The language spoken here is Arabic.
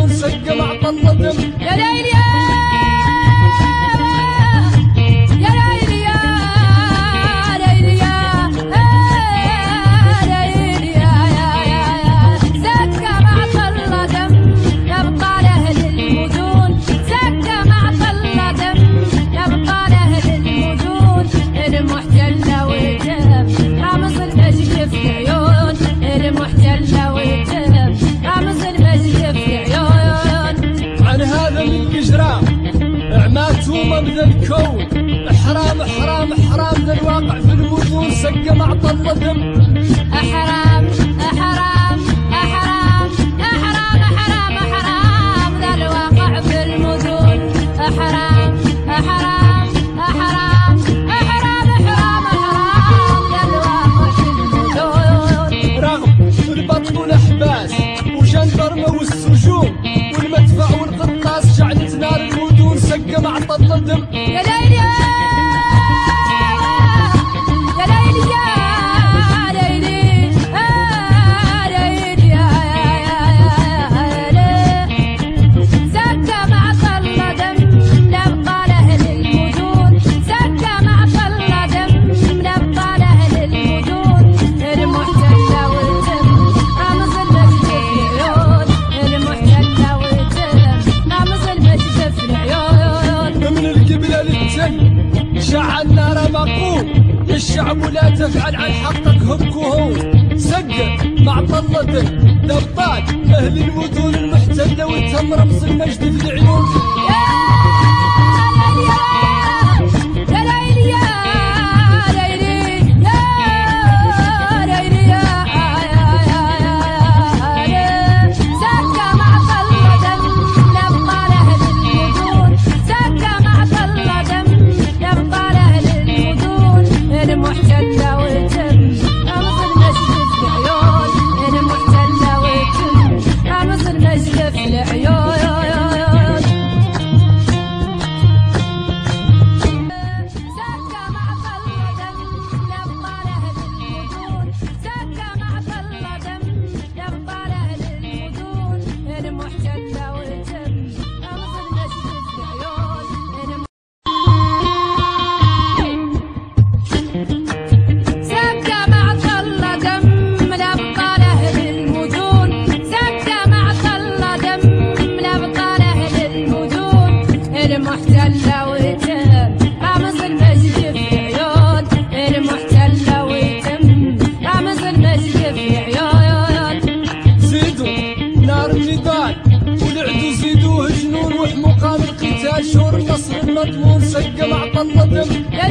المدن سقى مع طلة دم. يا ليل يا ليل يا ليل يا ليل يا سكى مع طلة دم يبقى لأهل المدن، سكى مع طلة دم يبقى لأهل المدن المحتلة والدم رمز المجد في عيون المحتلة والدم رمز المجد في عيون. عن هذا من قجرة عماتهم من الكون، حرام حرام حرام ذا الواقع في المدن سقى مع طلة دم. حرام حرام حرام حرام حرام حرام ذا الواقع في المدن، حرام حرام حرام حرام حرام حرام ذا الواقع في المدن. رغم البطن والاحباس وجندرمه والسجون والمدفع والقرطاس جعلت نار المدن سقى مع طلة دم. يا ليل يا ليل يا ليلي ليل يا سكى مع طلة دم نبقى لأهل المدن، سكى مع طلة دم نبقى لأهل المدن المحتلة والدم رمز المجد في العيون، المحتلة والدم رمز المجد في العيون. من القبلة للتل شعل نار مقوم، الشعب ولا تفعل عن حقك هبك وهون سقى مع طلة دم لأبطال أهل المدن المحتلة والتم رمز المجد في العيون. يا ليل يا ليلي يا ليلي يا سكى مع طلة دم نبقى لأهل المدن، سكى مع طلة دم نبقى لأهل المدن المحتلة والدم رمز المجد في العيون، المحتلة والدم رمز المجد في العيون. سكى مع طلة دم نبقى لأهل المدن، سكى مع طلة دم نبقى لأهل المدن المحتلة والدم رمز المجد في العيون. سكى مع طلة دم نبقى لأهل المدن، سكى مع طلة دم نبقى لأهل المدن المحتلة والدم رمز المجد في عيون، المحتلة والدم رمز المجد في عيون. زيدوا نار النضال والعدو زيدوه جنون وحموا قام القتال، شور النصر المضمون سقى مع طلة دم. يا